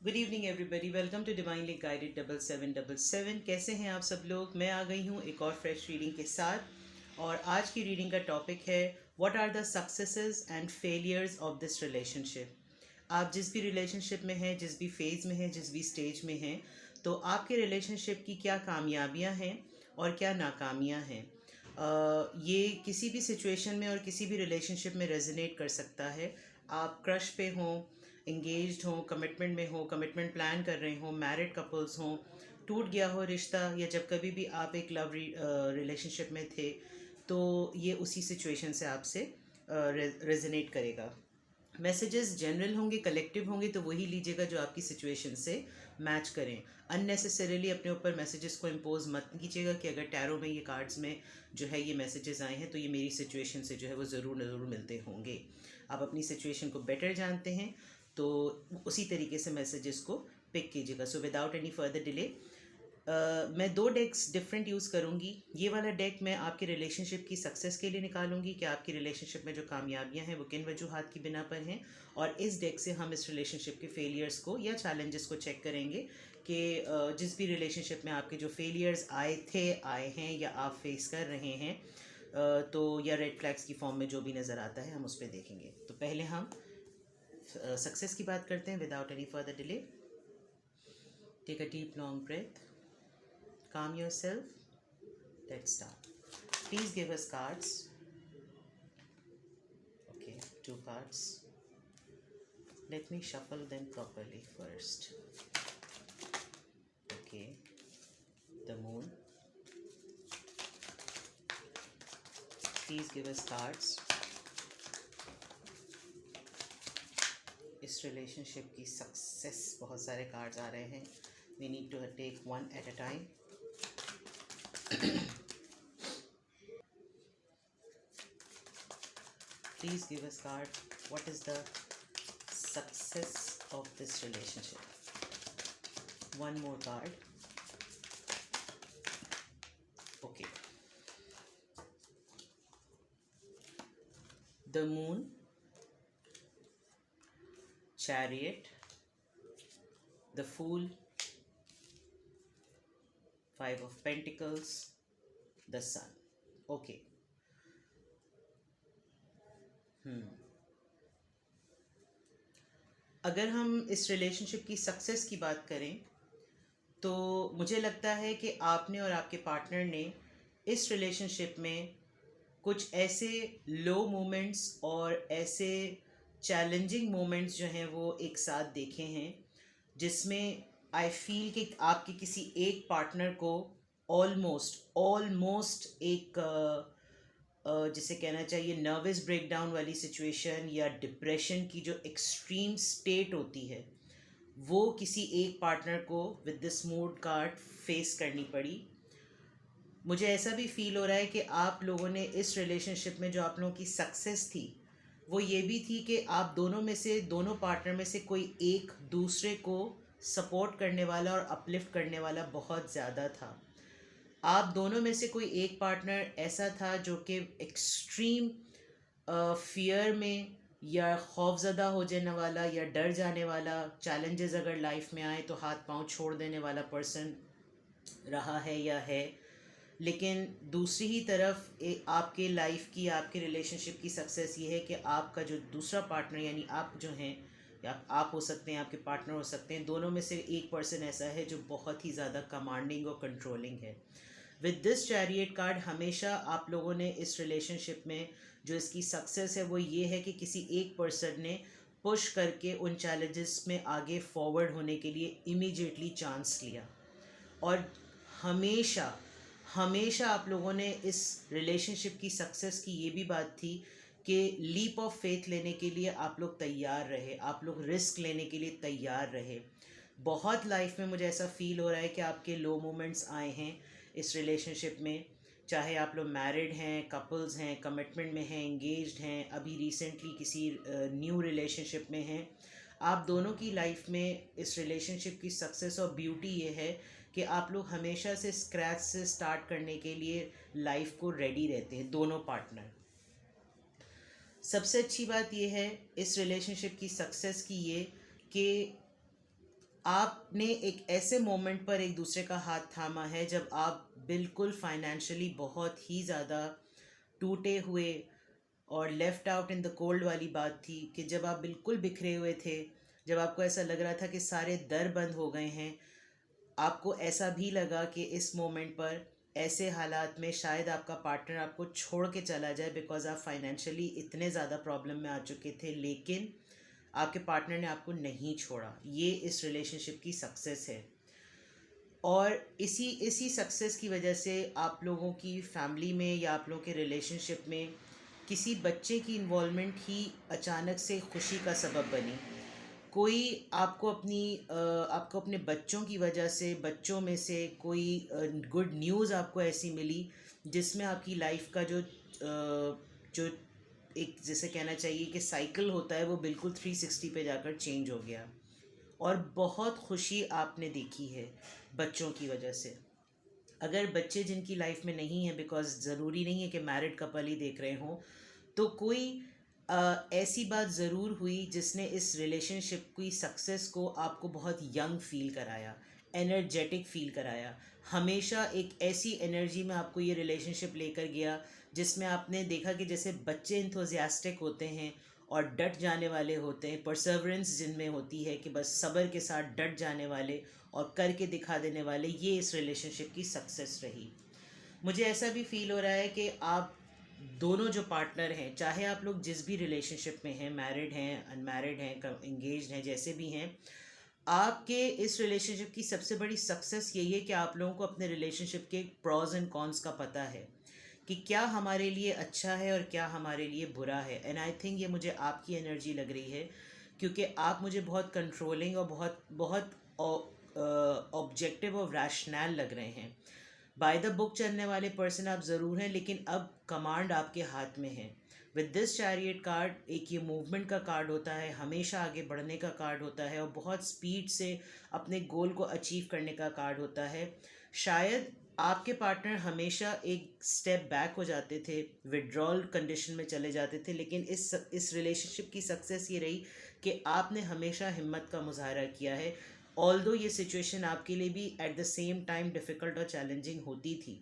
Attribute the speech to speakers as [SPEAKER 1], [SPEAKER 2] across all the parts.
[SPEAKER 1] Good evening everybody, welcome to divinely guided 7777। कैसे हैं आप सब लोग। मैं आ गई हूँ एक और फ्रेश रीडिंग के साथ। और आज की रीडिंग का टॉपिक है what are the successes and failures of this relationship. आप जिस भी रिलेशनशिप में हैं, जिस भी फेज़ में हैं, जिस भी स्टेज में हैं, तो आपके रिलेशनशिप की क्या कामयाबियाँ हैं और क्या नाकामियाँ हैं। ये किसी भी सिचुएशन में और किसी भी रिलेशनशिप में रेजोनेट कर सकता है। आप क्रश पे हों, इंगेज्ड हों, कमिटमेंट में हो, कमिटमेंट प्लान कर रहे हों, मैरिड कपल्स हों, टूट गया हो रिश्ता, या जब कभी भी आप एक लव रिलेशनशिप में थे, तो ये उसी सिचुएशन से आपसे रेजोनेट करेगा। मैसेजेस जनरल होंगे, कलेक्टिव होंगे, तो वही लीजिएगा जो आपकी सिचुएशन से मैच करें। अननेसेसरीली अपने ऊपर मैसेजेस को इम्पोज मत कीजिएगा कि अगर टैरो में ये कार्ड्स में जो है ये मैसेजेस आए हैं तो ये मेरी सिचुएशन से जो है वो ज़रूर मिलते होंगे। आप अपनी सिचुएशन को बेटर जानते हैं, तो उसी तरीके से मैसेजेस को पिक कीजिएगा। So without any further delay मैं दो डेक्स डिफरेंट यूज़ करूँगी। ये वाला डेक मैं आपके रिलेशनशिप की सक्सेस के लिए निकालूंगी कि आपकी रिलेशनशिप में जो कामयाबियां हैं वो किन वजूहात की बिना पर हैं, और इस डेक से हम इस रिलेशनशिप के फेलियर्स को या चैलेंजेस को चेक करेंगे कि जिस भी रिलेशनशिप में आपके जो फेलियर्स आए हैं या आप फेस कर रहे हैं, तो या रेड फ्लैग्स की फॉर्म में जो भी नज़र आता है हम उस पर देखेंगे। तो पहले हम सक्सेस की बात करते हैं। Without any further delay, take a deep long breath, calm yourself. Let's start. Please give us cards. Okay, two cards. Let me shuffle them properly first. Okay, the moon. Please give us cards. इस relationship की success, बहुत सारे cards आ रहे हैं। We need to take one at a time. Please give us card. What is the success of this relationship? One more card. Okay. The moon, chariot, the fool, five of pentacles, the sun. Okay. अगर हम इस relationship की success की बात करें तो मुझे लगता है कि आपने और आपके पार्टनर ने इस रिलेशनशिप में कुछ ऐसे लो मोमेंट्स और ऐसे चैलेंजिंग मोमेंट्स जो हैं वो एक साथ देखे हैं, जिसमें आई फील कि आपके किसी एक पार्टनर को ऑलमोस्ट एक जिसे कहना चाहिए नर्वस ब्रेकडाउन वाली सिचुएशन या डिप्रेशन की जो एक्सट्रीम स्टेट होती है, वो किसी एक पार्टनर को with this mood card face करनी पड़ी। मुझे ऐसा भी फील हो रहा है कि आप लोगों ने इस रिलेशनशिप में जो आप लोगों की सक्सेस थी वो ये भी थी कि आप दोनों पार्टनर में से कोई एक दूसरे को सपोर्ट करने वाला और अपलिफ्ट करने वाला बहुत ज़्यादा था। आप दोनों में से कोई एक पार्टनर ऐसा था जो कि एक्सट्रीम फियर में या खौफज़दा हो जाने वाला या डर जाने वाला, चैलेंजेस अगर लाइफ में आए तो हाथ पांव छोड़ देने वाला पर्सन रहा है या है। लेकिन दूसरी ही तरफ आपके लाइफ की, आपके रिलेशनशिप की सक्सेस ये है कि आपका जो दूसरा पार्टनर, यानी आप जो हैं, या आप हो सकते हैं, आपके पार्टनर हो सकते हैं, दोनों में से एक पर्सन ऐसा है जो बहुत ही ज़्यादा कमांडिंग और कंट्रोलिंग है। विद दिस चैरियट कार्ड हमेशा आप लोगों ने इस रिलेशनशिप में जो इसकी सक्सेस है वो ये है कि किसी एक पर्सन ने पुश करके उन चैलेंजेस में आगे फॉरवर्ड होने के लिए इमीडिएटली चांस लिया। और हमेशा हमेशा आप लोगों ने इस रिलेशनशिप की सक्सेस की ये भी बात थी कि लीप ऑफ फेथ लेने के लिए आप लोग तैयार रहे, आप लोग रिस्क लेने के लिए तैयार रहे। बहुत लाइफ में मुझे ऐसा फील हो रहा है कि आपके लो मोमेंट्स आए हैं इस रिलेशनशिप में, चाहे आप लोग मैरिड हैं, कपल्स हैं, कमिटमेंट में हैं, एंगेज्ड हैं, अभी रिसेंटली किसी न्यू रिलेशनशिप में हैं। आप दोनों की लाइफ में इस रिलेशनशिप की सक्सेस और ब्यूटी ये है कि आप लोग हमेशा से स्क्रैच से स्टार्ट करने के लिए लाइफ को रेडी रहते हैं, दोनों पार्टनर। सबसे अच्छी बात यह है इस रिलेशनशिप की सक्सेस की ये कि आपने एक ऐसे मोमेंट पर एक दूसरे का हाथ थामा है जब आप बिल्कुल फाइनेंशियली बहुत ही ज़्यादा टूटे हुए और left out in the cold वाली बात थी, कि जब आप बिल्कुल बिखरे हुए थे, जब आपको ऐसा लग रहा था कि सारे दर बंद हो गए हैं। आपको ऐसा भी लगा कि इस मोमेंट पर ऐसे हालात में शायद आपका पार्टनर आपको छोड़ के चला जाए, बिकॉज आप फाइनेंशियली इतने ज़्यादा प्रॉब्लम में आ चुके थे, लेकिन आपके पार्टनर ने आपको नहीं छोड़ा। ये इस रिलेशनशिप की सक्सेस है। और इसी इसी सक्सेस की वजह से आप लोगों की फैमिली में या आप लोगों के रिलेशनशिप में किसी बच्चे की इन्वॉल्वमेंट ही अचानक से खुशी का सबब बनी। कोई आपको अपने बच्चों की वजह से, बच्चों में से कोई गुड न्यूज़ आपको ऐसी मिली जिसमें आपकी लाइफ का जो एक जैसे कहना चाहिए कि साइकिल होता है, वो बिल्कुल 360 पे जाकर चेंज हो गया। और बहुत खुशी आपने देखी है बच्चों की वजह से। अगर बच्चे जिनकी लाइफ में नहीं है, बिकॉज ज़रूरी नहीं है कि मैरिड कपल ही देख रहे हों, तो कोई ऐसी बात ज़रूर हुई जिसने इस रिलेशनशिप की सक्सेस को आपको बहुत यंग फील कराया, एनर्जेटिक फील कराया। हमेशा एक ऐसी एनर्जी में आपको ये रिलेशनशिप लेकर गया जिसमें आपने देखा कि जैसे बच्चे इंथुजियास्टिक होते हैं और डट जाने वाले होते हैं, परसेवरेंस जिनमें होती है कि बस सब्र के साथ डट जाने वाले और करके दिखा देने वाले, ये इस रिलेशनशिप की सक्सेस रही। मुझे ऐसा भी फील हो रहा है कि आप दोनों जो पार्टनर हैं, चाहे आप लोग जिस भी रिलेशनशिप में हैं, मैरिड हैं, अनमैरिड हैं, एंगेज्ड हैं, जैसे भी हैं, आपके इस रिलेशनशिप की सबसे बड़ी सक्सेस यही है कि आप लोगों को अपने रिलेशनशिप के प्रॉज एंड कॉन्स का पता है कि क्या हमारे लिए अच्छा है और क्या हमारे लिए बुरा है। एंड आई थिंक ये मुझे आपकी एनर्जी लग रही है, क्योंकि आप मुझे बहुत कंट्रोलिंग और बहुत बहुत ऑब्जेक्टिव और रैशनल लग रहे हैं। बाय द बुक चलने वाले पर्सन आप ज़रूर हैं, लेकिन अब कमांड आपके हाथ में है। विद दिस चैरियट कार्ड, एक ये मूवमेंट का कार्ड होता है, हमेशा आगे बढ़ने का कार्ड होता है और बहुत स्पीड से अपने गोल को अचीव करने का कार्ड होता है। शायद आपके पार्टनर हमेशा एक स्टेप बैक हो जाते थे, विड्रॉल कंडीशन में चले जाते थे, लेकिन इस रिलेशनशिप की सक्सेस ये रही कि आपने हमेशा हिम्मत का मुजाहरा किया है। ऑल्दो ये सिचुएशन आपके लिए भी at the same time difficult और चैलेंजिंग होती थी,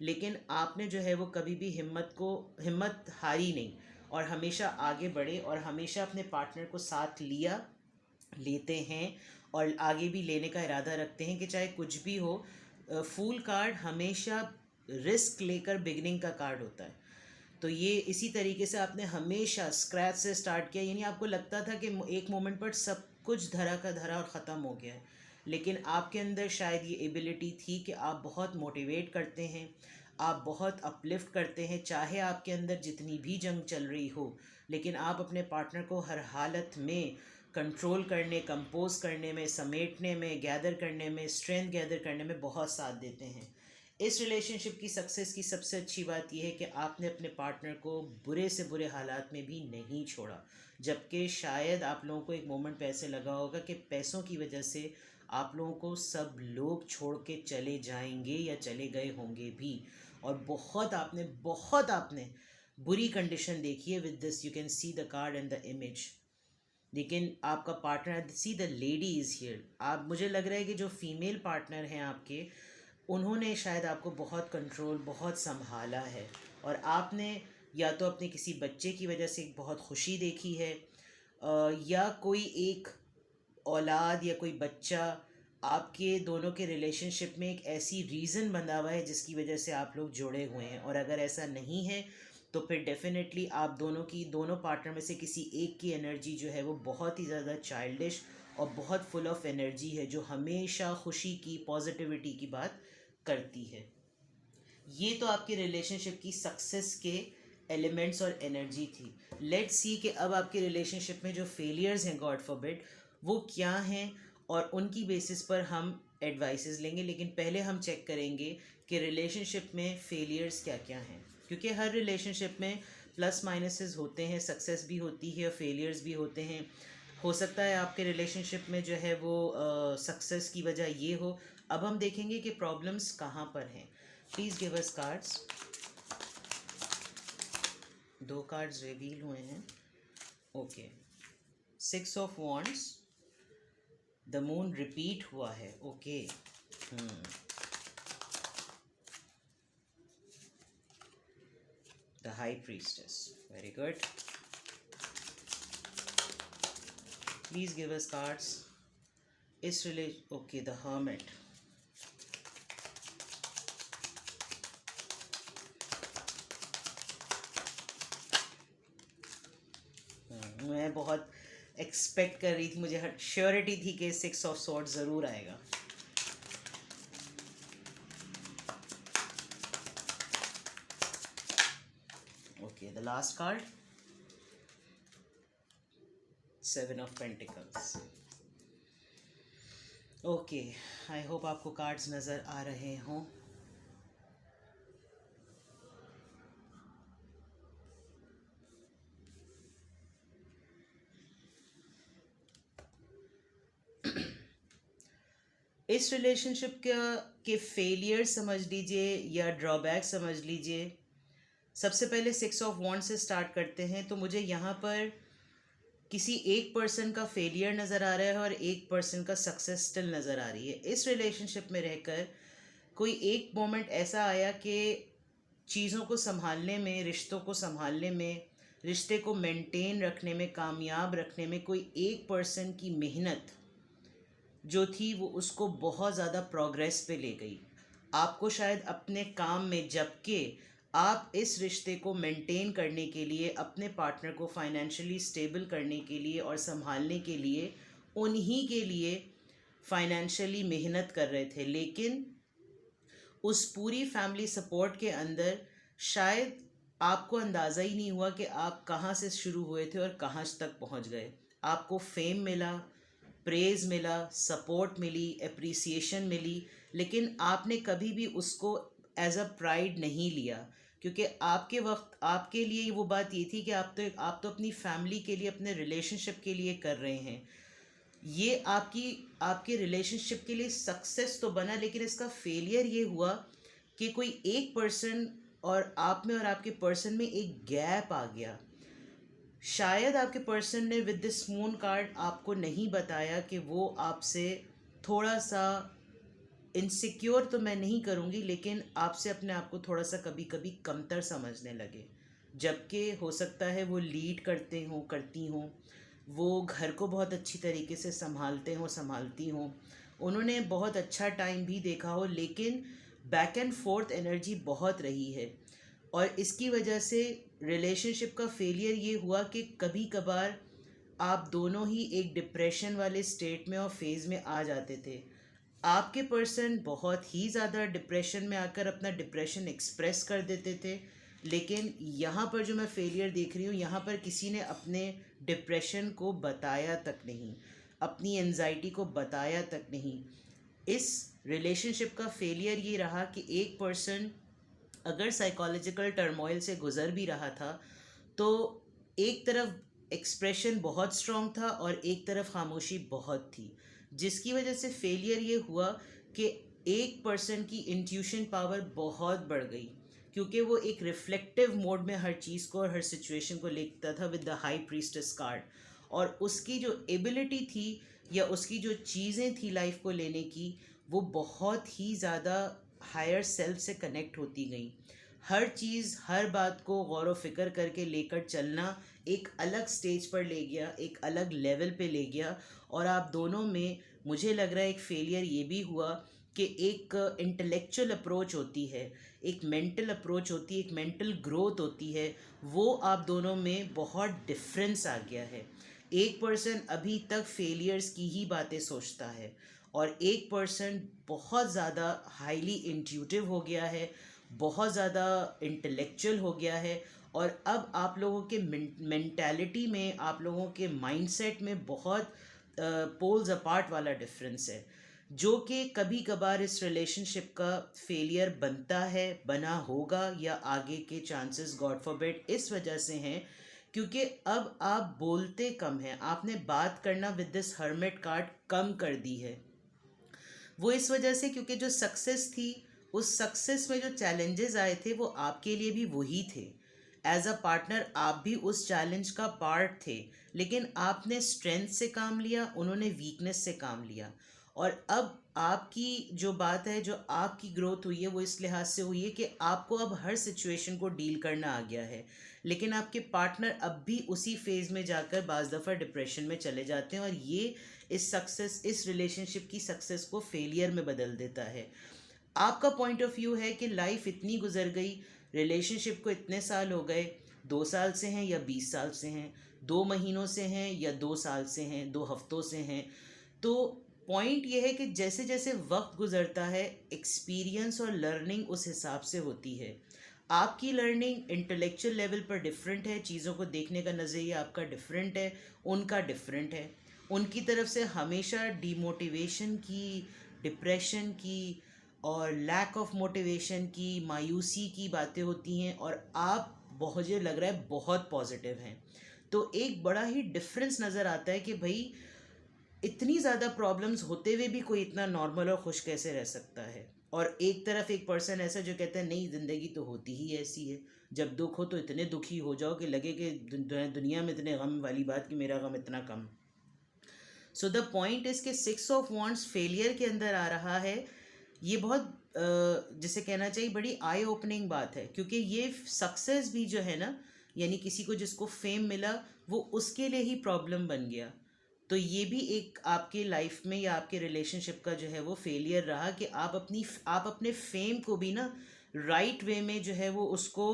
[SPEAKER 1] लेकिन आपने जो है वो कभी भी हिम्मत हारी नहीं और हमेशा आगे बढ़े और हमेशा अपने पार्टनर को साथ लिया, लेते हैं और आगे भी लेने का इरादा रखते हैं कि चाहे कुछ भी हो। फूल कार्ड हमेशा रिस्क लेकर बिगनिंग का कार्ड होता है। तो ये इसी तरीके से आपने हमेशा स्क्रैच से स्टार्ट किया, यानी आपको लगता था कि एक मोमेंट पर सब कुछ धरा का धरा और ख़त्म हो गया है, लेकिन आपके अंदर शायद ये एबिलिटी थी कि आप बहुत मोटिवेट करते हैं, आप बहुत अपलिफ्ट करते हैं, चाहे आपके अंदर जितनी भी जंग चल रही हो, लेकिन आप अपने पार्टनर को हर हालत में कंट्रोल करने, कंपोज करने में, समेटने में, गैदर करने में, स्ट्रेंथ गैदर करने में बहुत साथ देते हैं। इस रिलेशनशिप की सक्सेस की सबसे अच्छी बात यह है कि आपने अपने पार्टनर को बुरे से बुरे हालात में भी नहीं छोड़ा, जबकि शायद आप लोगों को एक मोमेंट पे ऐसे लगा होगा कि पैसों की वजह से आप लोगों को सब लोग छोड़ के चले जाएंगे या चले गए होंगे भी। और बहुत आपने बुरी कंडीशन देखी है। With this you can see the card and the image. लेकिन आपका partner, see the lady is here. आप, मुझे लग रहा है कि जो फीमेल पार्टनर हैं आपके, उन्होंने शायद आपको बहुत कंट्रोल, बहुत संभाला है और आपने या तो अपने किसी बच्चे की वजह से एक बहुत खुशी देखी है, या कोई एक औलाद या कोई बच्चा आपके दोनों के रिलेशनशिप में एक ऐसी रीज़न बंधा हुआ है जिसकी वजह से आप लोग जुड़े हुए हैं। और अगर ऐसा नहीं है तो फिर डेफिनेटली आप दोनों पार्टनर में से किसी एक की एनर्जी जो है वो बहुत ही ज़्यादा चाइल्डिश और बहुत फुल ऑफ एनर्जी है, जो हमेशा खुशी की, पॉजिटिविटी की बात करती है। ये तो आपके रिलेशनशिप की सक्सेस के एलिमेंट्स और एनर्जी थी। लेट्स सी कि अब आपके रिलेशनशिप में जो फेलियर्स हैं, गॉड फॉरबिड, वो क्या हैं, और उनकी बेसिस पर हम एडवाइसेस लेंगे। लेकिन पहले हम चेक करेंगे कि रिलेशनशिप में फेलियर्स क्या क्या हैं, क्योंकि हर रिलेशनशिप में प्लस माइनसेस होते हैं, सक्सेस भी होती है और फेलियर्स भी होते हैं। हो सकता है आपके रिलेशनशिप में जो है वो सक्सेस की वजह ये हो। अब हम देखेंगे कि प्रॉब्लम्स कहाँ पर हैं। Please give us cards. 2 cards reveal हुए हैं। Okay, 6 of wands, the moon repeat हुआ है, okay. The high priestess, very good. Please give us cards इस रिलेशन, ओके, द हर्मिट। मैं बहुत एक्सपेक्ट कर रही थी, मुझे श्योरिटी थी कि 6 ऑफ सॉर्ड्स ज़रूर आएगा। Okay, the last card, 7 of pentacles. Okay, I hope आपको कार्ड्स नज़र आ रहे हों। इस रिलेशनशिप के फेलियर समझ लीजिए या ड्रॉबैक समझ लीजिए। सबसे पहले 6 ऑफ वॉन्ड से स्टार्ट करते हैं। तो मुझे यहाँ पर किसी एक पर्सन का फेलियर नज़र आ रहा है और एक पर्सन का सक्सेस स्टिल नज़र आ रही है। इस रिलेशनशिप में रहकर कोई एक मोमेंट ऐसा आया कि चीज़ों को संभालने में, रिश्तों को संभालने में, रिश्ते को मेंटेन रखने में, कामयाब रखने में कोई एक पर्सन की मेहनत जो थी वो उसको बहुत ज़्यादा प्रोग्रेस पे ले गई। आपको शायद अपने काम में, जबकि आप इस रिश्ते को मेंटेन करने के लिए, अपने पार्टनर को फाइनेंशियली स्टेबल करने के लिए और संभालने के लिए उन्हीं के लिए फाइनेंशियली मेहनत कर रहे थे, लेकिन उस पूरी फैमिली सपोर्ट के अंदर शायद आपको अंदाज़ा ही नहीं हुआ कि आप कहाँ से शुरू हुए थे और कहाँ तक पहुँच गए। आपको फेम मिला, प्रेज़ मिला, सपोर्ट मिली, एप्रिसिएशन मिली, लेकिन आपने कभी भी उसको एज अ प्राइड नहीं लिया, क्योंकि आपके वक्त आपके लिए वो बात ये थी कि आप तो अपनी फैमिली के लिए, अपने रिलेशनशिप के लिए कर रहे हैं। ये आपके रिलेशनशिप के लिए सक्सेस तो बना, लेकिन इसका फेलियर ये हुआ कि कोई एक पर्सन और आप में और आपके पर्सन में एक गैप आ गया। शायद आपके पर्सन ने विद दिस मून कार्ड आपको नहीं बताया कि वो आपसे थोड़ा सा इनसिक्योर, तो मैं नहीं करूँगी, लेकिन आपसे अपने आप को थोड़ा सा कभी कभी कमतर समझने लगे, जबकि हो सकता है वो लीड करते हों, करती हों, वो घर को बहुत अच्छी तरीके से संभालते हों, संभालती हों, उन्होंने बहुत अच्छा टाइम भी देखा हो, लेकिन बैक एंड फोर्थ एनर्जी बहुत रही है। और इसकी वजह से रिलेशनशिप का फेलियर ये हुआ कि कभी कभार आप दोनों ही एक डिप्रेशन वाले स्टेट में और फेज़ में आ जाते थे। आपके पर्सन बहुत ही ज़्यादा डिप्रेशन में आकर अपना डिप्रेशन एक्सप्रेस कर देते थे, लेकिन यहाँ पर जो मैं फेलियर देख रही हूँ, यहाँ पर किसी ने अपने डिप्रेशन को बताया तक नहीं, अपनी एंजाइटी को बताया तक नहीं। इस रिलेशनशिप का फेलियर ये रहा कि एक पर्सन अगर साइकोलॉजिकल टर्मोइल से गुज़र भी रहा था, तो एक तरफ एक्सप्रेशन बहुत स्ट्रॉन्ग था और एक तरफ खामोशी बहुत थी, जिसकी वजह से फेलियर ये हुआ कि एक पर्सन की इंट्यूशन पावर बहुत बढ़ गई, क्योंकि वो एक रिफ्लेक्टिव मोड में हर चीज़ को और हर सिचुएशन को लेता था with the high priestess card. और उसकी जो एबिलिटी थी या उसकी जो चीज़ें थी लाइफ को लेने की, वो बहुत ही ज़्यादा हायर सेल्फ से कनेक्ट होती गई। हर चीज़, हर बात को गौर व फिक्र करके लेकर चलना एक अलग स्टेज पर ले गया, एक अलग लेवल पे ले गया। और आप दोनों में मुझे लग रहा है एक फेलियर ये भी हुआ कि एक इंटेलेक्चुअल अप्रोच होती है, एक मेंटल अप्रोच होती है, एक मेंटल ग्रोथ होती है, वो आप दोनों में बहुत डिफरेंस आ गया है। एक पर्सन अभी तक फेलियर्स की ही बातें सोचता है और एक पर्सन बहुत ज़्यादा हाईली इंट्यूटिव हो गया है, बहुत ज़्यादा इंटेलेक्चुअल हो गया है। और अब आप लोगों के मेंटालिटी में, आप लोगों के माइंडसेट में बहुत पोल्स अपार्ट वाला डिफरेंस है, जो कि कभी कभार इस रिलेशनशिप का फेलियर बनता है, बना होगा या आगे के चांसेस गॉड फॉरबिड इस वजह से हैं क्योंकि अब आप बोलते कम हैं। आपने बात करना विद दिस हर्मिट कार्ड कम कर दी है। वो इस वजह से क्योंकि जो सक्सेस थी, उस सक्सेस में जो चैलेंजेस आए थे वो आपके लिए भी वही थे, एज अ पार्टनर आप भी उस चैलेंज का पार्ट थे, लेकिन आपने स्ट्रेंथ से काम लिया, उन्होंने वीकनेस से काम लिया। और अब आपकी जो बात है, जो आपकी ग्रोथ हुई है, वो इस लिहाज से हुई है कि आपको अब हर सिचुएशन को डील करना आ गया है। लेकिन आपके पार्टनर अब भी उसी फेज़ में जाकर बाज़ दफ़ा डिप्रेशन में चले जाते हैं, और ये इस रिलेशनशिप की सक्सेस को फेलियर में बदल देता है। आपका पॉइंट ऑफ व्यू है कि लाइफ इतनी गुजर गई, रिलेशनशिप को इतने साल हो गए, 2 साल से हैं या 20 साल से हैं, 2 महीनों से हैं या 2 साल से हैं, 2 हफ्तों से हैं। तो पॉइंट ये है कि जैसे जैसे वक्त गुजरता है, एक्सपीरियंस और लर्निंग उस हिसाब से होती है। आपकी लर्निंग इंटेलेक्चुअल लेवल पर डिफरेंट है, चीज़ों को देखने का नज़रिया आपका डिफरेंट है, उनका डिफरेंट है। उनकी तरफ से हमेशा डिमोटिवेशन की, डिप्रेशन की और लैक ऑफ मोटिवेशन की, मायूसी की बातें होती हैं, और आप मुझे लग रहा है बहुत पॉजिटिव हैं। तो एक बड़ा ही डिफरेंस नज़र आता है कि भाई इतनी ज़्यादा प्रॉब्लम्स होते हुए भी कोई इतना नॉर्मल और खुश कैसे रह सकता है। और एक तरफ एक पर्सन ऐसा जो कहता है नहीं, ज़िंदगी तो होती ही ऐसी है, जब दुख हो तो इतने दुखी हो जाओ कि लगे कि दुनिया में इतने गम वाली बात कि मेरा गम इतना कम। सो द पॉइंट इज़ कि 6 ऑफ वांड्स फेलियर के अंदर आ रहा है। ये बहुत जिसे कहना चाहिए बड़ी आई ओपनिंग बात है, क्योंकि ये सक्सेस भी जो है ना, यानी किसी को जिसको फेम मिला, वो उसके लिए ही प्रॉब्लम बन गया। तो ये भी एक आपके लाइफ में या आपके रिलेशनशिप का जो है वो फेलियर रहा कि आप अपने फेम को भी ना राइट वे में जो है वो उसको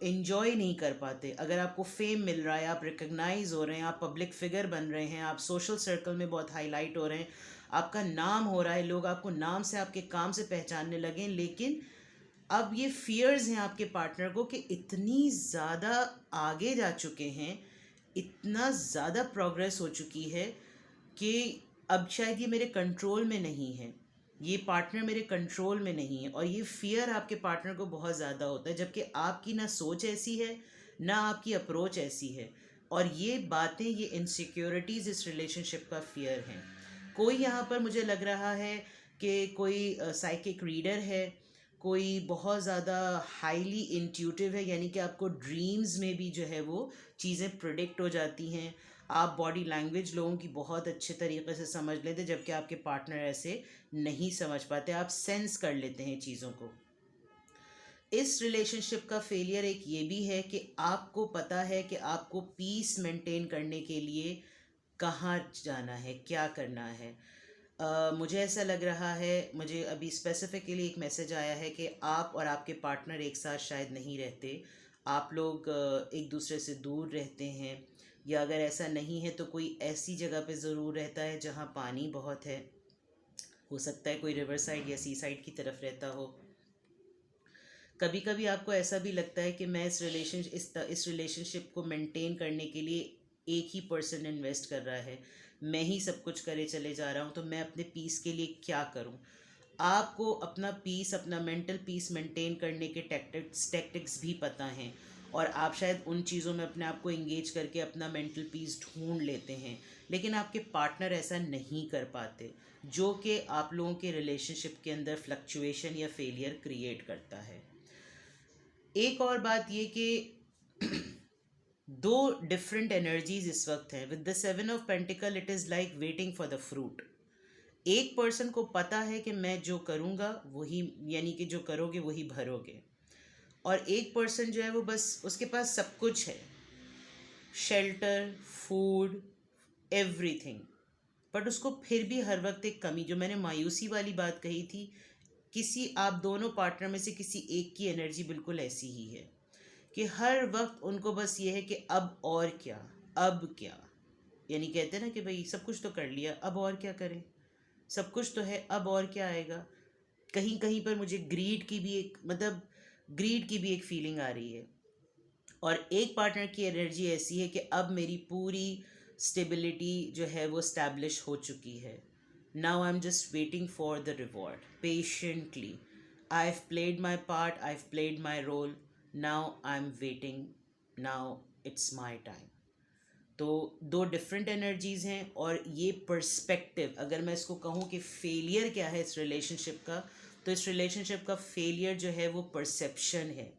[SPEAKER 1] इन्जॉय नहीं कर पाते। अगर आपको फेम मिल रहा है, आप रिकग्नाइज हो रहे हैं, आप पब्लिक फिगर बन रहे हैं, आप सोशल सर्कल में बहुत हाईलाइट हो रहे हैं, आपका नाम हो रहा है, लोग आपको नाम से, आपके काम से पहचानने लगे, लेकिन अब ये फियर्स हैं आपके पार्टनर को कि इतनी ज़्यादा आगे जा चुके हैं, इतना ज़्यादा प्रोग्रेस हो चुकी है कि अब शायद ये मेरे कंट्रोल में नहीं है, ये पार्टनर मेरे कंट्रोल में नहीं है। और ये फियर आपके पार्टनर को बहुत ज़्यादा होता है, जबकि आपकी ना सोच ऐसी है, ना आपकी अप्रोच ऐसी है। और ये बातें, ये इनसिक्योरिटीज़ इस रिलेशनशिप का फियर हैं। कोई यहाँ पर मुझे लग रहा है कि कोई साइकिक रीडर है, कोई बहुत ज़्यादा हाईली इंट्यूटिव है, यानी कि आपको ड्रीम्स में भी जो है वो चीज़ें प्रिडिक्ट हो जाती हैं। आप बॉडी लैंग्वेज लोगों की बहुत अच्छे तरीके से समझ लेते, जबकि आपके पार्टनर ऐसे नहीं समझ पाते, आप सेंस कर लेते हैं चीज़ों को। इस रिलेशनशिप का फेलियर एक ये भी है कि आपको पता है कि आपको पीस मेंटेन करने के लिए कहाँ जाना है, क्या करना है। मुझे ऐसा लग रहा है, मुझे अभी स्पेसिफिकली एक मैसेज आया है कि आप और आपके पार्टनर एक साथ शायद नहीं रहते, आप लोग एक दूसरे से दूर रहते हैं, या अगर ऐसा नहीं है तो कोई ऐसी जगह पे ज़रूर रहता है जहाँ पानी बहुत है। हो सकता है कोई रिवर साइड या सी साइड की तरफ रहता हो। कभी कभी आपको ऐसा भी लगता है कि मैं इस रिलेशनशिप को मेंटेन करने के लिए एक ही पर्सन इन्वेस्ट कर रहा है, मैं ही सब कुछ करे चले जा रहा हूँ, तो मैं अपने पीस के लिए क्या करूँ। आपको अपना पीस, अपना मेंटल पीस मेंटेन करने के टैक्टिक्स भी पता हैं, और आप शायद उन चीज़ों में अपने आप को इंगेज करके अपना मेंटल पीस ढूंढ लेते हैं, लेकिन आपके पार्टनर ऐसा नहीं कर पाते, जो कि आप लोगों के रिलेशनशिप के अंदर फ्लक्चुएशन या फेलियर क्रिएट करता है। एक और बात ये कि दो डिफरेंट एनर्जीज इस वक्त हैं। With the 7 of pentacle it is like waiting for the fruit. एक पर्सन को पता है कि मैं जो करूँगा वही, यानी कि जो करोगे वही भरोगे, और एक पर्सन जो है वो बस, उसके पास सब कुछ है, शेल्टर, फूड, एवरीथिंग, बट उसको फिर भी हर वक्त एक कमी, जो मैंने मायूसी वाली बात कही थी, किसी आप दोनों पार्टनर में से किसी एक की एनर्जी बिल्कुल ऐसी ही है कि हर वक्त उनको बस ये है कि अब और क्या, अब क्या, यानी कहते हैं ना कि भाई सब कुछ तो कर लिया, अब और क्या करें, सब कुछ तो है, अब और क्या आएगा। कहीं कहीं पर मुझे ग्रीड की भी एक फीलिंग आ रही है। और एक पार्टनर की एनर्जी ऐसी है कि अब मेरी पूरी स्टेबिलिटी जो है वो स्टैब्लिश हो चुकी है, now I am just waiting for the reward patiently, I have played my part, I have played my role, now I am waiting, now it's my time. तो दो डिफरेंट एनर्जीज़ हैं, और ये पर्सपेक्टिव, अगर मैं इसको कहूँ कि फेलियर क्या है इस रिलेशनशिप का, तो इस रिलेशनशिप का फेलियर जो है वो परसेप्शन है।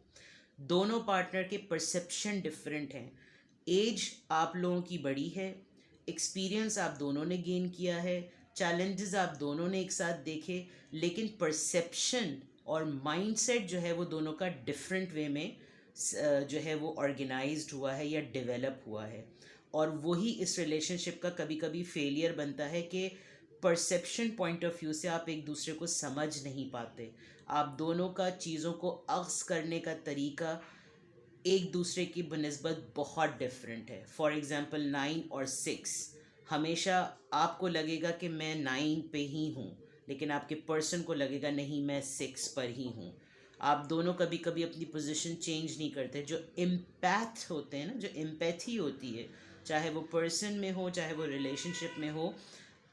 [SPEAKER 1] दोनों पार्टनर के परसेप्शन डिफरेंट हैं। एज आप लोगों की बड़ी है, एक्सपीरियंस आप दोनों ने गेन किया है, चैलेंजेस आप दोनों ने एक साथ देखे, लेकिन परसेप्शन और माइंडसेट जो है वो दोनों का डिफरेंट वे में जो है वो ऑर्गेनाइज्ड हुआ है या डेवलप हुआ है। और वही इस रिलेशनशिप का कभी कभी फेलियर बनता है कि परसेप्शन पॉइंट ऑफ व्यू से आप एक दूसरे को समझ नहीं पाते। आप दोनों का चीज़ों को अक्स करने का तरीका एक दूसरे की बनिस्बत बहुत डिफरेंट है। फॉर एग्ज़ाम्पल 9 और 6, हमेशा आपको लगेगा कि मैं 9 पे ही हूँ, लेकिन आपके पर्सन को लगेगा नहीं मैं 6 पर ही हूँ। आप दोनों कभी कभी अपनी पोजीशन चेंज नहीं करते। जो इम्पैथ होते हैं ना, जो एम्पैथी होती है, चाहे वो पर्सन में हो चाहे वो रिलेशनशिप में हो,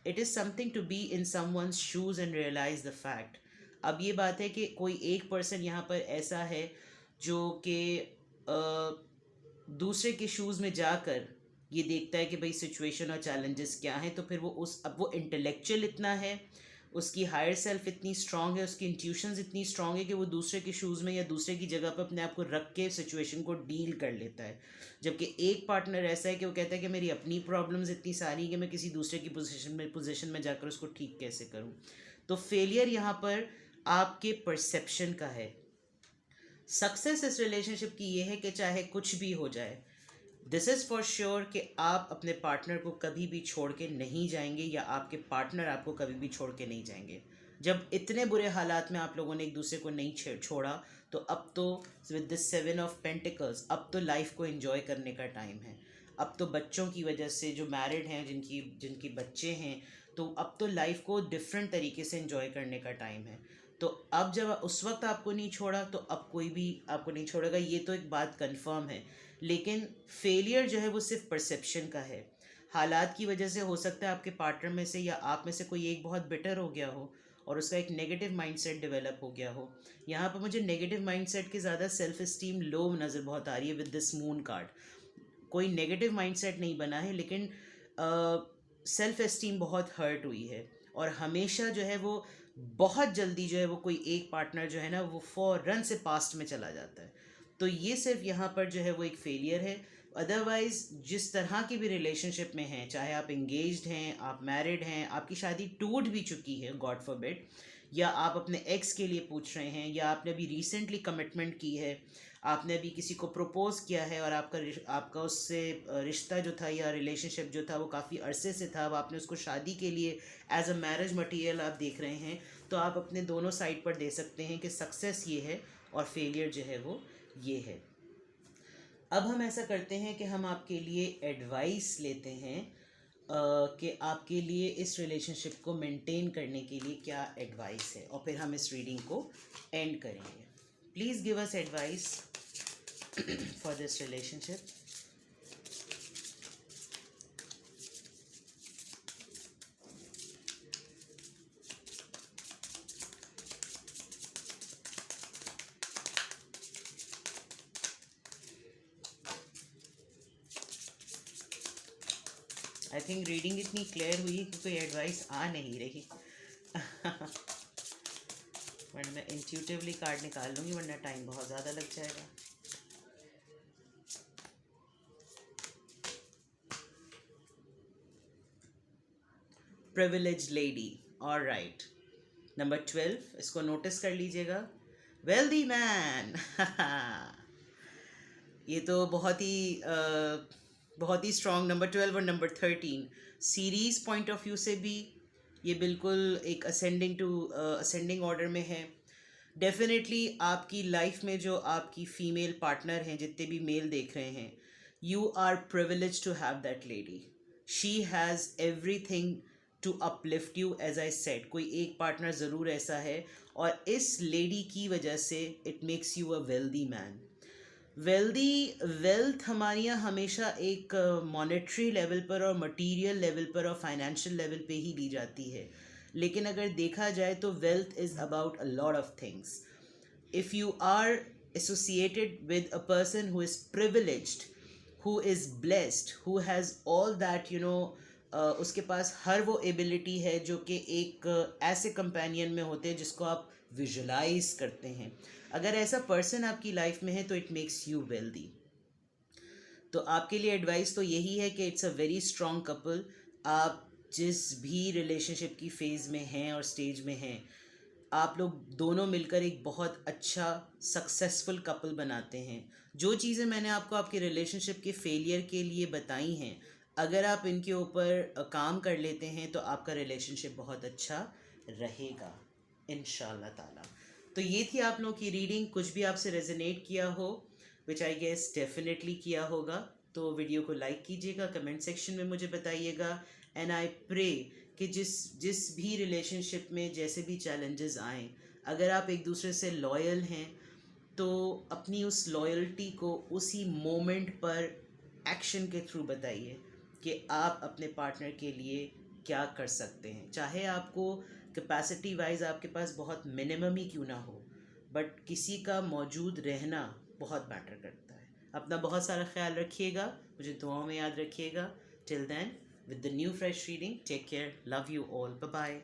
[SPEAKER 1] it is something to be in someone's shoes and realize the fact. अब ये बात है कि कोई एक पर्सन यहाँ पर ऐसा है जो कि दूसरे के शूज़ में जाकर ये देखता है कि भाई सिचुएशन और चैलेंजेस क्या हैं, तो फिर वो अब वो इंटेलेक्चुअल इतना है, उसकी हायर सेल्फ इतनी स्ट्रांग है, उसकी इंट्यूशंस इतनी स्ट्रांग है कि वो दूसरे के शूज़ में या दूसरे की जगह पर अपने आप को रख के सिचुएशन को डील कर लेता है। जबकि एक पार्टनर ऐसा है कि वो कहता है कि मेरी अपनी प्रॉब्लम्स इतनी सारी हैं कि मैं किसी दूसरे की पोजीशन में जाकर उसको ठीक कैसे करूँ। तो फेलियर यहाँ पर आपके परसेप्शन का है। सक्सेस इस रिलेशनशिप की ये है कि चाहे कुछ भी हो जाए, दिस इज़ फॉर श्योर कि आप अपने पार्टनर को कभी भी छोड़ के नहीं जाएंगे या आपके पार्टनर आपको कभी भी छोड़ के नहीं जाएंगे। जब इतने बुरे हालात में आप लोगों ने एक दूसरे को नहीं छोड़ा, तो अब तो विद दिस 7 ऑफ पेंटिकल्स अब तो लाइफ को एंजॉय करने का टाइम है। अब तो बच्चों की वजह से जो मैरिड हैं, जिनकी जिनके बच्चे हैं, तो अब तो लाइफ को डिफरेंट तरीके से एंजॉय करने का टाइम है। तो अब जब उस वक्त आपको नहीं छोड़ा तो अब कोई भी आपको नहीं छोड़ेगा, ये तो एक बात कंफर्म है। लेकिन फेलियर जो है वो सिर्फ परसेप्शन का है। हालात की वजह से हो सकता है आपके पार्टनर में से या आप में से कोई एक बहुत बिटर हो गया हो और उसका एक नेगेटिव माइंडसेट डेवलप हो गया हो। यहाँ पर मुझे नेगेटिव माइंडसेट के ज़्यादा सेल्फ इस्टीम लो नज़र बहुत आ रही है विद दिस मून कार्ड। कोई नेगेटिव माइंडसेट नहीं बना है, लेकिन सेल्फ एस्टीम बहुत हर्ट हुई है। और हमेशा जो है वो बहुत जल्दी जो है वो कोई एक पार्टनर जो है ना वो फ़ौरन से पास्ट में चला जाता है। तो ये सिर्फ यहाँ पर जो है वो एक फेलियर है। अदरवाइज़ जिस तरह की भी रिलेशनशिप में हैं, चाहे आप इंगेज्ड हैं, आप मैरिड हैं, आपकी शादी टूट भी चुकी है गॉड फॉरबिड, या आप अपने एक्स के लिए पूछ रहे हैं, या आपने अभी रिसेंटली कमिटमेंट की है, आपने अभी किसी को प्रपोज किया है और आपका उससे रिश्ता जो था या रिलेशनशिप जो था वो काफ़ी अरसे से था, अब आपने उसको शादी के लिए एज अ मैरिज मटेरियल आप देख रहे हैं, तो आप अपने दोनों साइड पर दे सकते हैं कि सक्सेस ये है और फेलियर जो है वो ये है। अब हम ऐसा करते हैं कि हम आपके लिए एडवाइस लेते हैं कि आपके लिए इस रिलेशनशिप को मेंटेन करने के लिए क्या एडवाइस है, और फिर हम इस रीडिंग को एंड करेंगे। Please give us advice for this relationship. I think reading इतनी क्लियर हुई कि कोई एडवाइस आ नहीं रही। वरना मैं इंट्यूटिवली कार्ड निकाल लूँगी, वरना टाइम बहुत ज़्यादा लग जाएगा। प्रिविलेज लेडी, ऑलराइट, नंबर 12, इसको नोटिस कर लीजिएगा। Wealthy man. ये तो बहुत ही स्ट्रॉन्ग नंबर 12 और number 13 series point of view से भी ये बिल्कुल एक असेंडिंग ऑर्डर में है। डेफिनेटली आपकी लाइफ में जो आपकी फ़ीमेल पार्टनर हैं, जितने भी मेल देख रहे हैं, you are privilege to have that lady. She has everything to uplift you. As I said, कोई एक पार्टनर ज़रूर ऐसा है, और इस लेडी की वजह से it makes you a wealthy man. Wealth हमारे यहाँ हमेशा एक मॉनेटरी लेवल पर और मटेरियल लेवल पर और फाइनेंशियल लेवल पे ही ली जाती है, लेकिन अगर देखा जाए तो wealth is about a lot of things. If you are associated with a person who is privileged, who is blessed, who has all that उसके पास हर वो एबिलिटी है जो कि एक ऐसे कंपेनियन में होते हैं जिसको आप विजुलाइज करते हैं। अगर ऐसा पर्सन आपकी लाइफ में है तो इट मेक्स यू वेल्दी। तो आपके लिए एडवाइस तो यही है कि it's a very strong couple. आप जिस भी रिलेशनशिप की फेज़ में हैं और स्टेज में हैं, आप लोग दोनों मिलकर एक बहुत अच्छा सक्सेसफुल कपल बनाते हैं। जो चीज़ें मैंने आपको आपके रिलेशनशिप के फेलियर के लिए बताई हैं, अगर आप इनके ऊपर काम कर लेते हैं तो आपका रिलेशनशिप बहुत अच्छा रहेगा इंशाल्लाह ताला। तो ये थी आप लोगों की रीडिंग। कुछ भी आपसे रेजोनेट किया हो, विच आई गेस डेफिनेटली किया होगा, तो वीडियो को लाइक कीजिएगा, कमेंट सेक्शन में मुझे बताइएगा। एंड आई प्रे कि जिस जिस भी रिलेशनशिप में जैसे भी चैलेंजेस आएँ, अगर आप एक दूसरे से लॉयल हैं तो अपनी उस लॉयल्टी को उसी मोमेंट पर एक्शन के थ्रू बताइए कि आप अपने पार्टनर के लिए क्या कर सकते हैं। चाहे आपको कैपेसिटी वाइज आपके पास बहुत मिनिमम ही क्यों ना हो, बट किसी का मौजूद रहना बहुत मैटर करता है। अपना बहुत सारा ख्याल रखिएगा, मुझे दुआओं में याद रखिएगा। Till then, with the new fresh reading, take care, love you all, bye bye.